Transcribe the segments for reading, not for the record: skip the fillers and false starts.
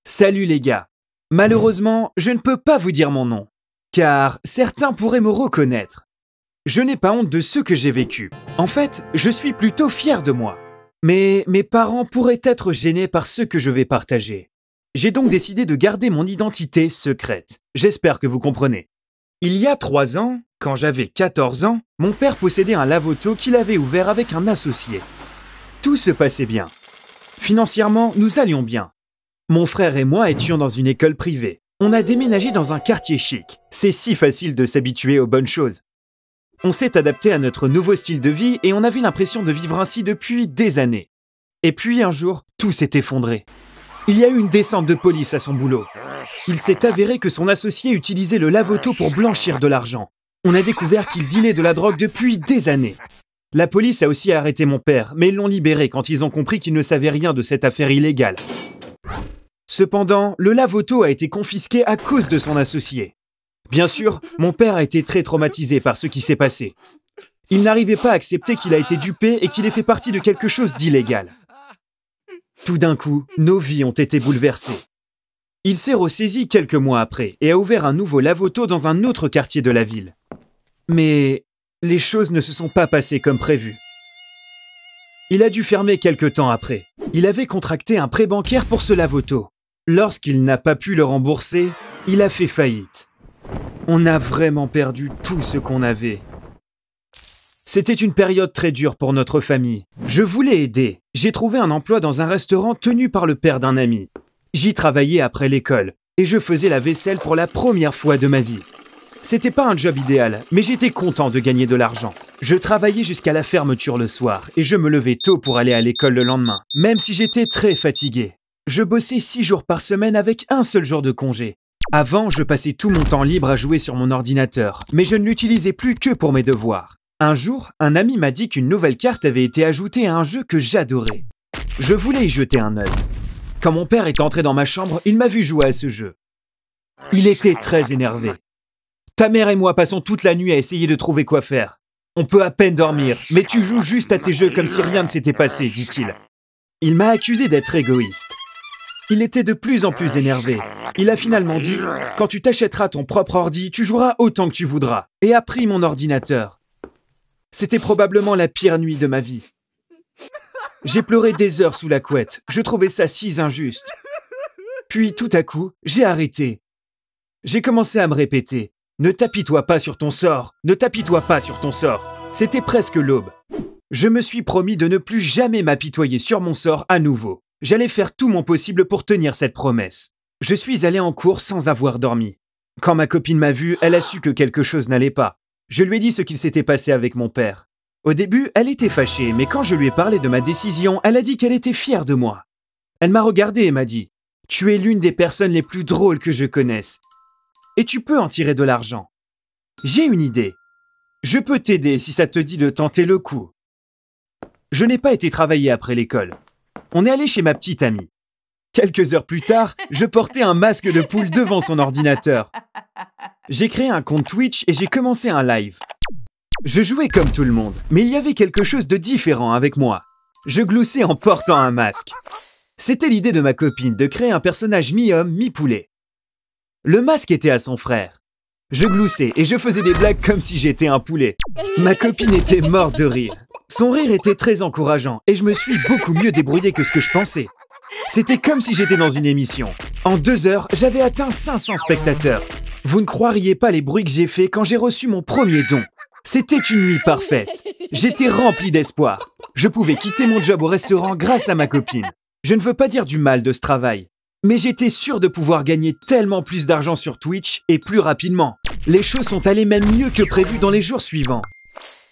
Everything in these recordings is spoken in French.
Salut les gars. Malheureusement, je ne peux pas vous dire mon nom, car certains pourraient me reconnaître. Je n'ai pas honte de ce que j'ai vécu. En fait, je suis plutôt fier de moi. Mais mes parents pourraient être gênés par ce que je vais partager. J'ai donc décidé de garder mon identité secrète. J'espère que vous comprenez. Il y a 3 ans, quand j'avais 14 ans, mon père possédait un lave-auto qu'il avait ouvert avec un associé. Tout se passait bien. Financièrement, nous allions bien. Mon frère et moi étions dans une école privée. On a déménagé dans un quartier chic. C'est si facile de s'habituer aux bonnes choses. On s'est adapté à notre nouveau style de vie et on avait l'impression de vivre ainsi depuis des années. Et puis un jour, tout s'est effondré. Il y a eu une descente de police à son boulot. Il s'est avéré que son associé utilisait le lave-auto pour blanchir de l'argent. On a découvert qu'il dealait de la drogue depuis des années. La police a aussi arrêté mon père, mais ils l'ont libéré quand ils ont compris qu'il ne savait rien de cette affaire illégale. Cependant, le lave-auto a été confisqué à cause de son associé. Bien sûr, mon père a été très traumatisé par ce qui s'est passé. Il n'arrivait pas à accepter qu'il a été dupé et qu'il ait fait partie de quelque chose d'illégal. Tout d'un coup, nos vies ont été bouleversées. Il s'est ressaisi quelques mois après et a ouvert un nouveau lave-auto dans un autre quartier de la ville. Mais les choses ne se sont pas passées comme prévu. Il a dû fermer quelque temps après. Il avait contracté un prêt bancaire pour ce lave-auto. Lorsqu'il n'a pas pu le rembourser, il a fait faillite. On a vraiment perdu tout ce qu'on avait. C'était une période très dure pour notre famille. Je voulais aider. J'ai trouvé un emploi dans un restaurant tenu par le père d'un ami. J'y travaillais après l'école et je faisais la vaisselle pour la première fois de ma vie. C'était pas un job idéal, mais j'étais content de gagner de l'argent. Je travaillais jusqu'à la fermeture le soir et je me levais tôt pour aller à l'école le lendemain, même si j'étais très fatigué. Je bossais 6 jours par semaine avec un seul jour de congé. Avant, je passais tout mon temps libre à jouer sur mon ordinateur, mais je ne l'utilisais plus que pour mes devoirs. Un jour, un ami m'a dit qu'une nouvelle carte avait été ajoutée à un jeu que j'adorais. Je voulais y jeter un œil. Quand mon père est entré dans ma chambre, il m'a vu jouer à ce jeu. Il était très énervé. « Ta mère et moi passons toute la nuit à essayer de trouver quoi faire. On peut à peine dormir, mais tu joues juste à tes jeux comme si rien ne s'était passé, dit-il. » Il m'a accusé d'être égoïste. Il était de plus en plus énervé. Il a finalement dit « Quand tu t'achèteras ton propre ordi, tu joueras autant que tu voudras. » et a pris mon ordinateur. C'était probablement la pire nuit de ma vie. J'ai pleuré des heures sous la couette. Je trouvais ça si injuste. Puis tout à coup, j'ai arrêté. J'ai commencé à me répéter « Ne t'apitoie pas sur ton sort, ne t'apitoie pas sur ton sort. » C'était presque l'aube. Je me suis promis de ne plus jamais m'apitoyer sur mon sort à nouveau. J'allais faire tout mon possible pour tenir cette promesse. Je suis allé en cours sans avoir dormi. Quand ma copine m'a vu, elle a su que quelque chose n'allait pas. Je lui ai dit ce qu'il s'était passé avec mon père. Au début, elle était fâchée, mais quand je lui ai parlé de ma décision, elle a dit qu'elle était fière de moi. Elle m'a regardé et m'a dit « Tu es l'une des personnes les plus drôles que je connaisse. Et tu peux en tirer de l'argent. J'ai une idée. Je peux t'aider si ça te dit de tenter le coup. » Je n'ai pas été travailler après l'école. On est allé chez ma petite amie. Quelques heures plus tard, je portais un masque de poule devant son ordinateur. J'ai créé un compte Twitch et j'ai commencé un live. Je jouais comme tout le monde, mais il y avait quelque chose de différent avec moi. Je gloussais en portant un masque. C'était l'idée de ma copine de créer un personnage mi-homme, mi-poulet. Le masque était à son frère. Je gloussais et je faisais des blagues comme si j'étais un poulet. Ma copine était morte de rire. Son rire était très encourageant et je me suis beaucoup mieux débrouillé que ce que je pensais. C'était comme si j'étais dans une émission. En 2 heures, j'avais atteint 500 spectateurs. Vous ne croiriez pas les bruits que j'ai faits quand j'ai reçu mon premier don. C'était une nuit parfaite. J'étais rempli d'espoir. Je pouvais quitter mon job au restaurant grâce à ma copine. Je ne veux pas dire du mal de ce travail, mais j'étais sûr de pouvoir gagner tellement plus d'argent sur Twitch et plus rapidement. Les choses sont allées même mieux que prévu dans les jours suivants.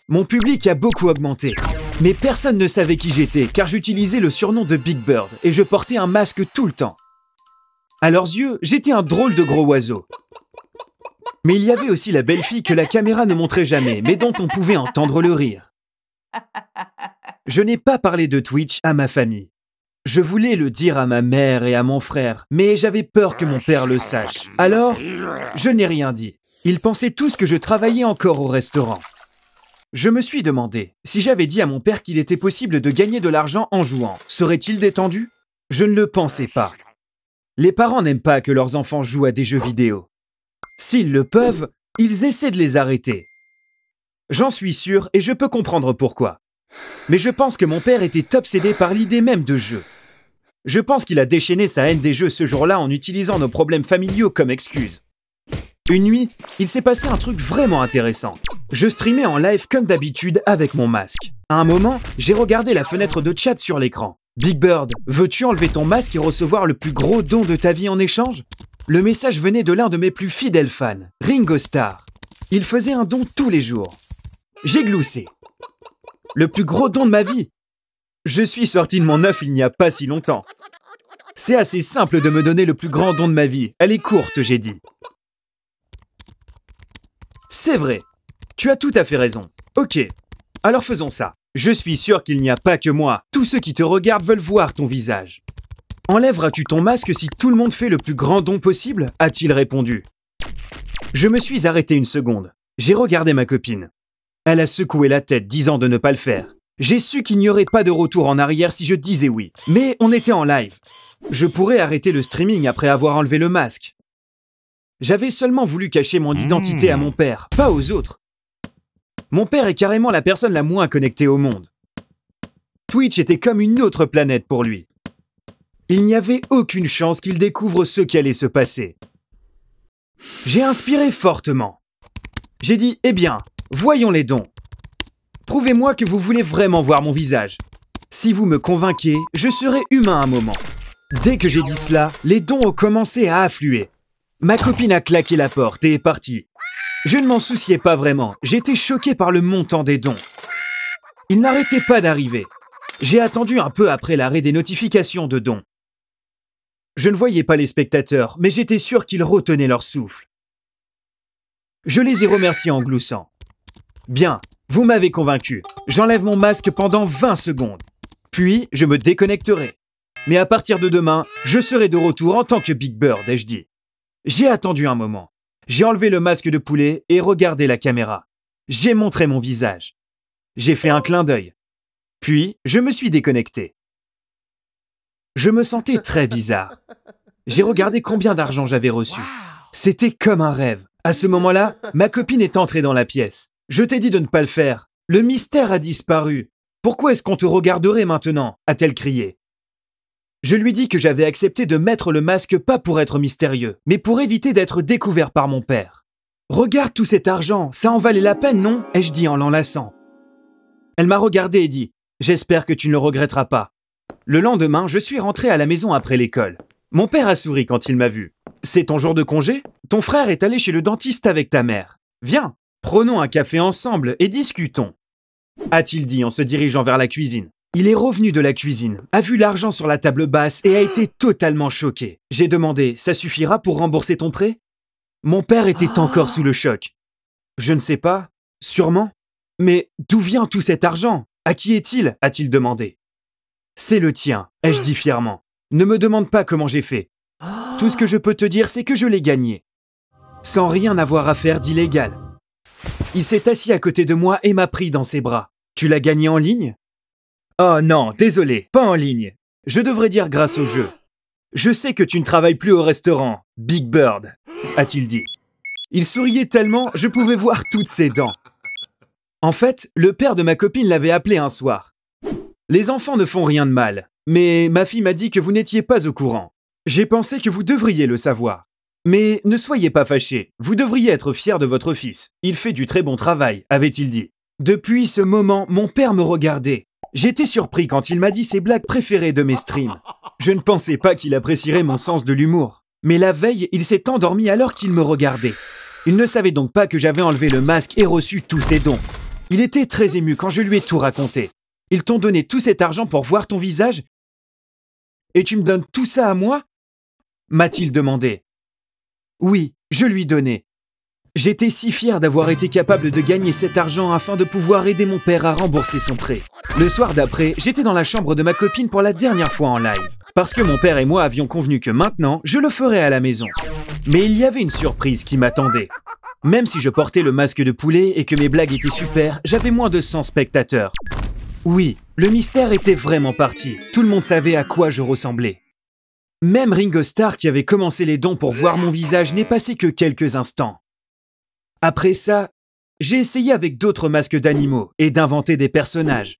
Mon public a beaucoup augmenté, mais personne ne savait qui j'étais car j'utilisais le surnom de Big Bird et je portais un masque tout le temps. À leurs yeux, j'étais un drôle de gros oiseau. Mais il y avait aussi la belle fille que la caméra ne montrait jamais, mais dont on pouvait entendre le rire. Je n'ai pas parlé de Twitch à ma famille. Je voulais le dire à ma mère et à mon frère, mais j'avais peur que mon père le sache. Alors, je n'ai rien dit. Ils pensaient tous que je travaillais encore au restaurant. Je me suis demandé, si j'avais dit à mon père qu'il était possible de gagner de l'argent en jouant, serait-il détendu? Je ne le pensais pas. Les parents n'aiment pas que leurs enfants jouent à des jeux vidéo. S'ils le peuvent, ils essaient de les arrêter. J'en suis sûr et je peux comprendre pourquoi. Mais je pense que mon père était obsédé par l'idée même de jeu. Je pense qu'il a déchaîné sa haine des jeux ce jour-là en utilisant nos problèmes familiaux comme excuse. Une nuit, il s'est passé un truc vraiment intéressant. Je streamais en live comme d'habitude avec mon masque. À un moment, j'ai regardé la fenêtre de chat sur l'écran. Big Bird, veux-tu enlever ton masque et recevoir le plus gros don de ta vie en échange? Le message venait de l'un de mes plus fidèles fans, Ringo Starr. Il faisait un don tous les jours. J'ai gloussé. Le plus gros don de ma vie. Je suis sorti de mon œuf il n'y a pas si longtemps. C'est assez simple de me donner le plus grand don de ma vie. Elle est courte, j'ai dit. C'est vrai. Tu as tout à fait raison. Ok. Alors faisons ça. Je suis sûr qu'il n'y a pas que moi. Tous ceux qui te regardent veulent voir ton visage. Enlèveras-tu ton masque si tout le monde fait le plus grand don possible? A-t-il répondu. Je me suis arrêté une seconde. J'ai regardé ma copine. Elle a secoué la tête, disant de ne pas le faire. J'ai su qu'il n'y aurait pas de retour en arrière si je disais oui. Mais on était en live. Je pourrais arrêter le streaming après avoir enlevé le masque. J'avais seulement voulu cacher mon identité à mon père, pas aux autres. Mon père est carrément la personne la moins connectée au monde. Twitch était comme une autre planète pour lui. Il n'y avait aucune chance qu'il découvre ce qui allait se passer. J'ai inspiré fortement. J'ai dit, eh bien, voyons les dons. Prouvez-moi que vous voulez vraiment voir mon visage. Si vous me convainquez, je serai humain un moment. Dès que j'ai dit cela, les dons ont commencé à affluer. Ma copine a claqué la porte et est partie. Je ne m'en souciais pas vraiment, j'étais choqué par le montant des dons. Ils n'arrêtaient pas d'arriver. J'ai attendu un peu après l'arrêt des notifications de dons. Je ne voyais pas les spectateurs, mais j'étais sûr qu'ils retenaient leur souffle. Je les ai remerciés en gloussant. Bien, vous m'avez convaincu. J'enlève mon masque pendant 20 secondes. Puis, je me déconnecterai. Mais à partir de demain, je serai de retour en tant que Big Bird, ai-je dit. J'ai attendu un moment. J'ai enlevé le masque de poulet et regardé la caméra. J'ai montré mon visage. J'ai fait un clin d'œil. Puis, je me suis déconnecté. Je me sentais très bizarre. J'ai regardé combien d'argent j'avais reçu. C'était comme un rêve. À ce moment-là, ma copine est entrée dans la pièce. Je t'ai dit de ne pas le faire. Le mystère a disparu. Pourquoi est-ce qu'on te regarderait maintenant? A-t-elle crié. Je lui dis que j'avais accepté de mettre le masque pas pour être mystérieux, mais pour éviter d'être découvert par mon père. Regarde tout cet argent, ça en valait la peine, non? Ai-je dit en l'enlaçant. Elle m'a regardé et dit « J'espère que tu ne le regretteras pas ». Le lendemain, je suis rentré à la maison après l'école. Mon père a souri quand il m'a vu. « C'est ton jour de congé? Ton frère est allé chez le dentiste avec ta mère. Viens, prenons un café ensemble et discutons. » a-t-il dit en se dirigeant vers la cuisine. Il est revenu de la cuisine, a vu l'argent sur la table basse et a été totalement choqué. J'ai demandé « Ça suffira pour rembourser ton prêt ?» Mon père était encore sous le choc. « Je ne sais pas, sûrement. Mais d'où vient tout cet argent? À qui est-il » a-t-il demandé. « C'est le tien » ai-je dit fièrement. « Ne me demande pas comment j'ai fait. Tout ce que je peux te dire, c'est que je l'ai gagné. Sans rien avoir à faire d'illégal. » Il s'est assis à côté de moi et m'a pris dans ses bras. « Tu l'as gagné en ligne ?» Oh non, désolé, pas en ligne. Je devrais dire grâce au jeu. Je sais que tu ne travailles plus au restaurant, Big Bird, a-t-il dit. Il souriait tellement, je pouvais voir toutes ses dents. En fait, le père de ma copine l'avait appelé un soir. Les enfants ne font rien de mal, mais ma fille m'a dit que vous n'étiez pas au courant. J'ai pensé que vous devriez le savoir. Mais ne soyez pas fâchés, vous devriez être fiers de votre fils. Il fait du très bon travail, avait-il dit. Depuis ce moment, mon père me regardait. J'étais surpris quand il m'a dit ses blagues préférées de mes streams. Je ne pensais pas qu'il apprécierait mon sens de l'humour. Mais la veille, il s'est endormi alors qu'il me regardait. Il ne savait donc pas que j'avais enlevé le masque et reçu tous ses dons. Il était très ému quand je lui ai tout raconté. Ils t'ont donné tout cet argent pour voir ton visage? Et tu me donnes tout ça à moi? M'a-t-il demandé. Oui, je lui donnais. J'étais si fier d'avoir été capable de gagner cet argent afin de pouvoir aider mon père à rembourser son prêt. Le soir d'après, j'étais dans la chambre de ma copine pour la dernière fois en live. Parce que mon père et moi avions convenu que maintenant, je le ferais à la maison. Mais il y avait une surprise qui m'attendait. Même si je portais le masque de poulet et que mes blagues étaient super, j'avais moins de 100 spectateurs. Oui, le mystère était vraiment parti. Tout le monde savait à quoi je ressemblais. Même Ringo Starr qui avait commencé les dons pour voir mon visage n'est passé que quelques instants. Après ça, j'ai essayé avec d'autres masques d'animaux et d'inventer des personnages.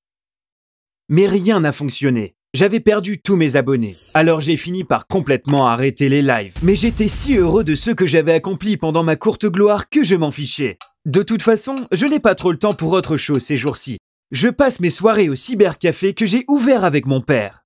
Mais rien n'a fonctionné. J'avais perdu tous mes abonnés. Alors j'ai fini par complètement arrêter les lives. Mais j'étais si heureux de ce que j'avais accompli pendant ma courte gloire que je m'en fichais. De toute façon, je n'ai pas trop le temps pour autre chose ces jours-ci. Je passe mes soirées au cybercafé que j'ai ouvert avec mon père.